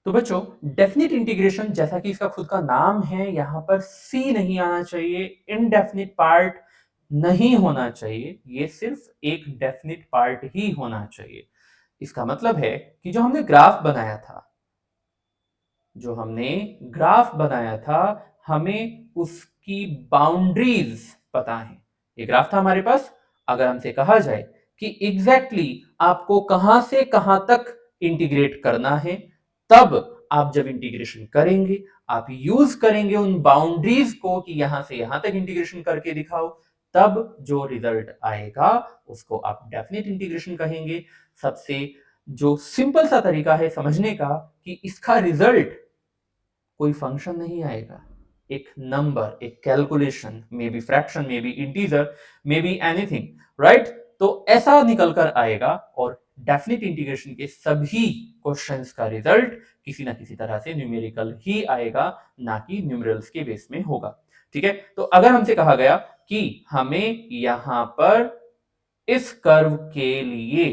तो बच्चों definite integration जैसा कि इसका खुद का नाम है, यहाँ पर सी नहीं आना चाहिए, इनडेफिनिट पार्ट नहीं होना चाहिए, ये सिर्फ एक डेफिनिट पार्ट ही होना चाहिए। इसका मतलब है कि जो हमने ग्राफ बनाया था हमें उसकी बाउंड्रीज पता है। ये ग्राफ था हमारे पास। अगर हमसे कहा जाए कि एग्जैक्टली आपको कहां से कहां तक इंटीग्रेट करना है, तब आप जब इंटीग्रेशन करेंगे आप यूज करेंगे उन बाउंड्रीज को कि यहां से यहां तक इंटीग्रेशन करके दिखाओ, तब जो रिजल्ट आएगा उसको आप डेफिनेट इंटीग्रेशन कहेंगे। सबसे जो सिंपल सा तरीका है समझने का कि इसका रिजल्ट कोई फंक्शन नहीं आएगा, एक नंबर, एक calculation, may be fraction, may be integer, may be anything, right. तो ऐसा निकल कर आएगा और डेफिनेट इंटीग्रेशन के सभी क्वेश्चंस का रिजल्ट किसी ना किसी तरह से न्यूमेरिकल ही आएगा, ना कि न्यूमरल्स के बेस में होगा। ठीक है, तो अगर हमसे कहा गया कि हमें यहां पर इस कर्व के लिए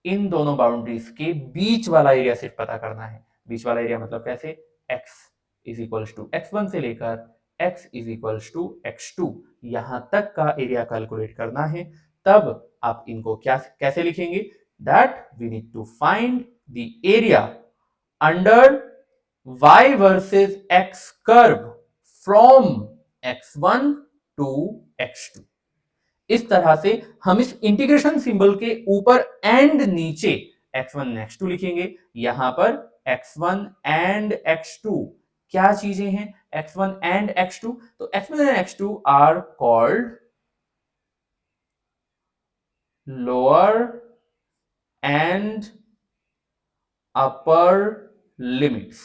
इन दोनों बाउंड्रीज के बीच वाला एरिया सिर्फ पता करना है। बीच वाला एरिया मतलब कैसे, x is equals to x1 से लेकर x is equals to x2 यहां तक का एरिया कैलकुलेट करना है। तब आप इनको क्या कैसे लिखेंगे, that we need to find the area under y versus x curve from x1 to x2। इस तरह से हम इस इंटीग्रेशन सिंबल के ऊपर एंड नीचे x1 x2 लिखेंगे। यहां पर x1 एंड x2 क्या चीजें हैं, x1 एंड x2, तो x1 and x2 are called lower and upper limits.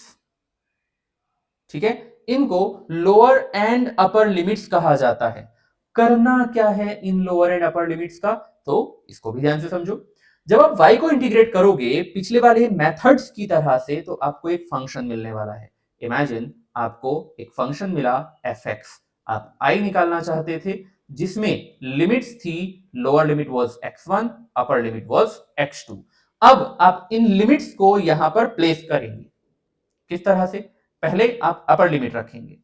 ठीक है, इनको लोअर एंड अपर लिमिट्स कहा जाता है। करना क्या है इन लोअर एंड अपर लिमिट्स का, तो इसको भी ध्यान से समझो। जब आप y को इंटीग्रेट करोगे पिछले वाले मेथड्स की तरह से, तो आपको एक फंक्शन मिलने वाला है। इमेजिन आपको एक फंक्शन मिला fx, आप i निकालना चाहते थे, जिसमें लिमिट्स थी, lower limit was x1, upper limit was x2। अब आप इन लिमिट्स को यहां पर प्लेस करेंगे। किस तरह से, पहले आप अपर लिमिट रखेंगे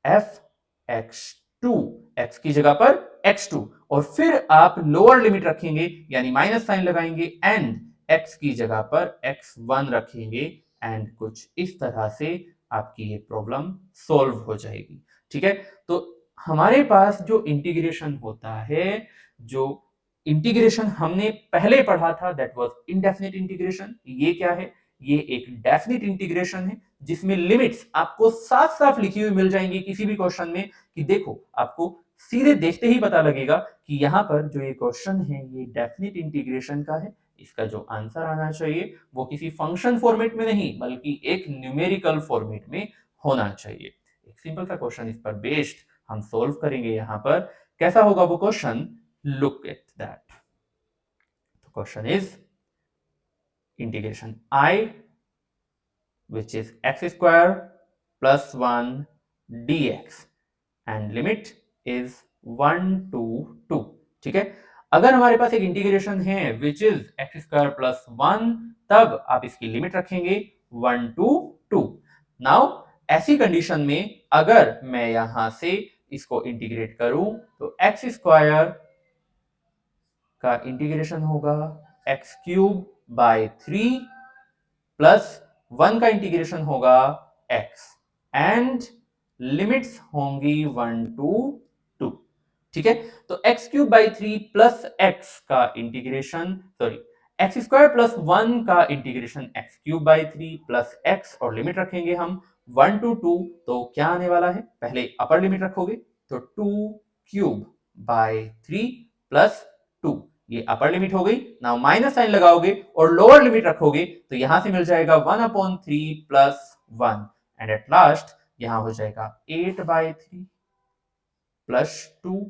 एफ एक्स टू, एक्स की जगह पर x2, और फिर आप लोअर लिमिट रखेंगे यानी माइनस साइन लगाएंगे एंड x की जगह पर x1 रखेंगे एंड कुछ इस तरह से आपकी ये प्रॉब्लम सॉल्व हो जाएगी। ठीक है, तो हमारे पास जो इंटीग्रेशन होता है, जो इंटीग्रेशन हमने पहले पढ़ा था दैट वाज इनडेफिनिट इंटीग्रेशन, ये क्या है, ये एक डेफिनिट इंटीग्रेशन है जिसमें लिमिट्स आपको साफ साफ लिखी हुई मिल जाएंगी किसी भी क्वेश्चन में, कि देखो आपको सीधे देखते ही पता लगेगा कि यहां पर जो ये क्वेश्चन है ये डेफिनिट इंटीग्रेशन का है। इसका जो आंसर आना चाहिए वो किसी फंक्शन फॉर्मेट में नहीं बल्कि एक न्यूमेरिकल फॉर्मेट में होना चाहिए। एक सिंपल सा क्वेश्चन इस पर बेस्ड हम सोल्व करेंगे। यहां पर कैसा होगा वो question, look at that. Question is integration I which is x square plus 1 dx and limit is 1 to 2। ठीक है, अगर हमारे पास एक इंटीग्रेशन है which is x square plus 1, तब आप इसकी लिमिट रखेंगे 1 to 2। नाउ ऐसी कंडीशन में अगर मैं यहां से इसको इंटीग्रेट करूं तो एक्स स्क्वायर का इंटीग्रेशन होगा एक्स क्यूब बाय 3 प्लस 1 का इंटीग्रेशन होगा x एंड लिमिट्स होंगी 1 टू 2। ठीक है, तो x cube by 3 plus x का integration, sorry, x square plus 1 का integration x cube by 3 plus x, और लिमिट रखेंगे हम 1 टू 2। तो क्या आने वाला है, पहले अपर लिमिट रखोगे तो 2 क्यूब बाई 3 प्लस 2, ये अपर लिमिट हो गई। नाउ माइनस साइन लगाओगे और लोअर लिमिट रखोगे तो यहां से मिल जाएगा 1/3 प्लस 1 एंड एट लास्ट यहां हो जाएगा 8/3 प्लस 2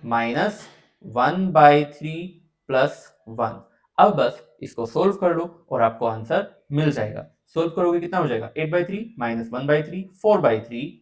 माइनस 1/3 प्लस 1। अब बस इसको सोल्व कर लो और आपको आंसर मिल जाएगा। सोल्व करोगे कितना हो जाएगा, 8/3 माइनस 1/3 4/3,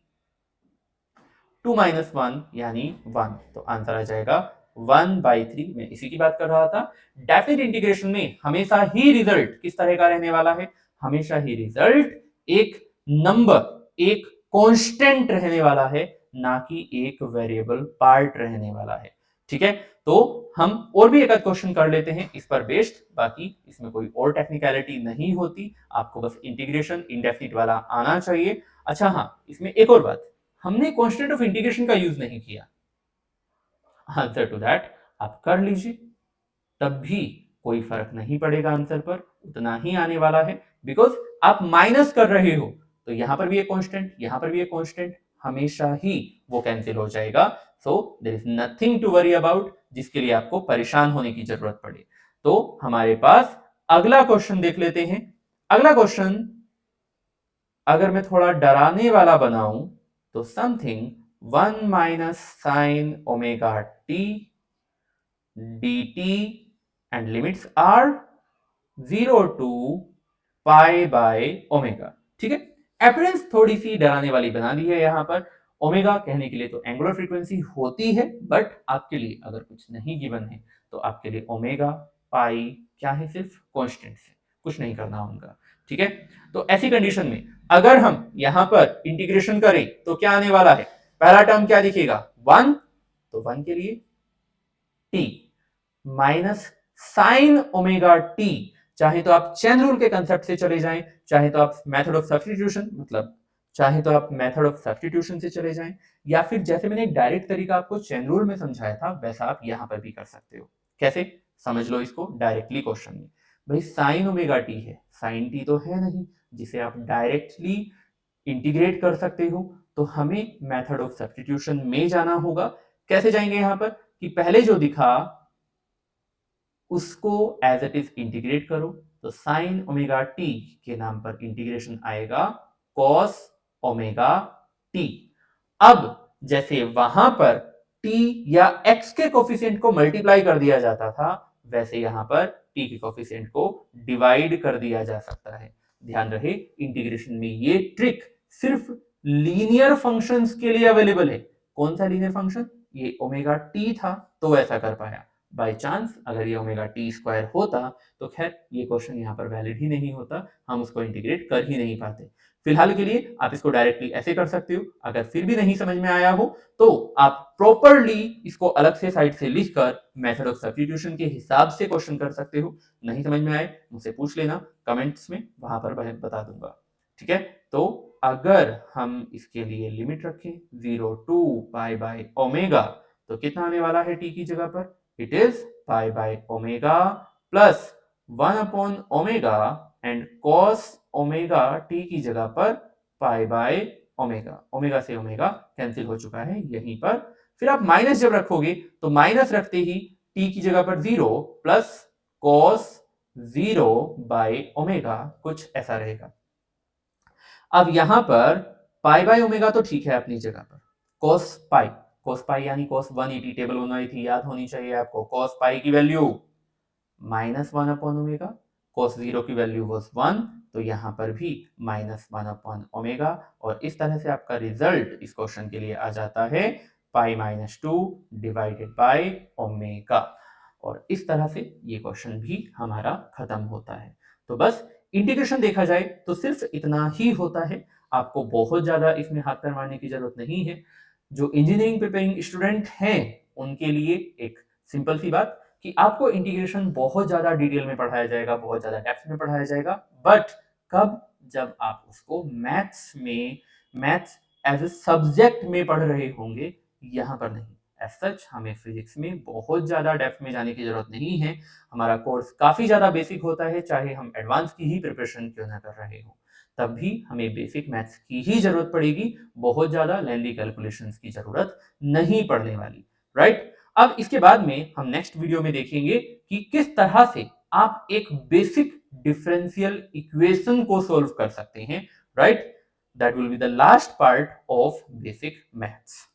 2 माइनस 1 यानी 1, तो आंसर आ जाएगा 1/3। मैं इसी की बात कर रहा था। डेफिनेट इंटीग्रेशन में हमेशा ही रिजल्ट किस तरह का रहने वाला है, हमेशा ही रिजल्ट एक नंबर, एक कांस्टेंट रहने वाला है, ना कि एक वेरिएबल पार्ट रहने वाला है। ठीक है, तो हम और भी एक आध क्वेश्चन कर लेते हैं इस पर बेस्ड, बाकी इसमें कोई और टेक्निकलिटी नहीं होती, आपको बस इंटीग्रेशन इंडेफिनिट वाला आना चाहिए। अच्छा हाँ, इसमें एक और बात, हमने कांस्टेंट ऑफ इंटीग्रेशन का यूज नहीं किया। आंसर टू दैट आप कर लीजिए, तब भी कोई फर्क नहीं पड़ेगा, आंसर पर उतना ही आने वाला है, बिकॉज आप माइनस कर रहे हो, तो यहां पर भी एक कांस्टेंट, यहां पर भी एक कांस्टेंट, हमेशा ही वो कैंसिल हो जाएगा। So there is nothing to worry about, जिसके लिए आपको परेशान होने की जरूरत पड़े। तो हमारे पास अगला क्वेश्चन देख लेते हैं। अगला क्वेश्चन अगर मैं थोड़ा डराने वाला बनाऊं तो something 1 minus sine omega T dt and limits are 0 to pi by omega. ठीक है, अपीयरेंस थोड़ी सी डराने वाली बना दी है यहां पर। ओमेगा कहने के लिए तो एंगुलर फ्रीक्वेंसी होती है, बट आपके लिए अगर कुछ नहीं गिवन है तो आपके लिए ओमेगा पाई क्या है, सिर्फ कांस्टेंट्स है, कुछ नहीं करना होगा। ठीक है, तो ऐसी कंडीशन में अगर हम यहां पर इंटीग्रेशन करें तो क्या आने वाला है, पहला टर्म क्या दिखेगा 1, तो 1 के लिए T minus sine omega T, चाहे तो आप चेन रूल के कंसेप्ट से चले जाएं, चाहे तो आप मेथड ऑफ सब्स्टिट्यूशन, मतलब चाहे तो आप मेथड ऑफ सब्स्टिट्यूशन से चले जाएं, या फिर जैसे मैंने डायरेक्ट तरीका आपको चेन रूल में समझाया था वैसा आप यहां पर भी कर सकते हो। कैसे, समझ लो इसको डायरेक्टली क्वेश्चन में। भाई साइन ओमेगा टी है, साइन टी तो है नहीं जिसे आप डायरेक्टली इंटीग्रेट कर सकते हो, तो हमें मेथड ऑफ सब्स्टिट्यूशन में जाना होगा। कैसे जाएंगे यहां पर, कि पहले जो दिखा उसको एज इट इज इंटीग्रेट करो, तो साइन ओमेगा टी के नाम पर इंटीग्रेशन आएगा कॉस ओमेगा टी। अब जैसे वहां पर t या x के कोफिशिएंट को मल्टीप्लाई कर दिया जाता था, वैसे यहां पर t के कोफिशिएंट को डिवाइड कर दिया जा सकता है। ध्यान रहे, इंटीग्रेशन में ये ट्रिक सिर्फ लीनियर फंक्शंस के लिए अवेलेबल है। कौन सा लीनियर फंक्शन, ये ओमेगा टी था तो ऐसा कर पाया, बाय चांस अगर ये ओमेगा टी स्क्वायर होता तो खैर ये क्वेश्चन यहाँ पर वैलिड ही नहीं होता, हम उसको इंटीग्रेट कर ही नहीं पाते। फिलहाल के लिए आप इसको डायरेक्टली ऐसे कर सकते हो। अगर फिर भी नहीं समझ में आया हो तो आप प्रॉपरली इसको अलग से साइड से लिखकर मेथड ऑफ सब्स्टिट्यूशन के हिसाब से क्वेश्चन कर सकते हो। नहीं समझ में आए मुझसे पूछ लेना कमेंट्स में, वहां पर मैं बता दूंगा। ठीक है, तो अगर हम इसके लिए लिमिट रखें 0 टू पाई बाय ओमेगा, तो कितना आने वाला है टी की जगह पर, it is pi by omega plus 1 upon omega and cos omega t की जगह पर pi by omega, ओमेगा से ओमेगा कैंसिल हो चुका है यहीं पर। फिर आप माइनस जब रखोगे तो माइनस रखते ही t की जगह पर 0 प्लस cos 0 बाय ओमेगा, कुछ ऐसा रहेगा। अब यहां पर पाई बाय ओमेगा तो ठीक है अपनी जगह पर, cos पाई यानी cos 180 टेबल बनाई थी, याद होनी चाहिए आपको। cos पाई की value minus 1 upon omega, cos 0 की वैल्यू वाज 1, तो यहां पर भी माइनस 1 अपॉन ओमेगा, और इस तरह से आपका रिजल्ट इस क्वेश्चन के लिए आ जाता है pi minus 2 divided by omega, और इस तरह से ये क्वेश्चन भी हमारा खत्म होता है। तो बस इंटीग्रेशन देखा जाए तो सिर्फ इतना ही होता है, आपको बहुत ज्यादा इसमें हाथ पैर मारने की जरूरत नहीं है। जो इंजीनियरिंग प्रिपेयरिंग स्टूडेंट हैं उनके लिए एक सिंपल सी बात कि आपको इंटीग्रेशन बहुत ज्यादा डिटेल में पढ़ाया जाएगा, बहुत ज्यादा डेप्थ में पढ़ाया जाएगा, बट कब, जब आप उसको मैथ्स में, मैथ्स एज ए सब्जेक्ट में पढ़ रहे होंगे, यहां पर नहीं। एज सच हमें फिजिक्स में बहुत ज्यादा डेप्थ में जाने की जरूरत नहीं है, हमारा कोर्स काफी ज्यादा बेसिक होता है, चाहे हम एडवांस की ही प्रिपरेशन क्यों ना कर रहे हो, तब भी हमें बेसिक मैथ्स की ही जरूरत पड़ेगी, बहुत ज्यादा लेंथी कैलकुलेशंस की जरूरत नहीं पड़ने वाली, राइट। अब इसके बाद में हम नेक्स्ट वीडियो में देखेंगे कि किस तरह से आप एक बेसिक डिफरेंशियल इक्वेशन को सॉल्व कर सकते हैं, right. That will be the last part of basic maths.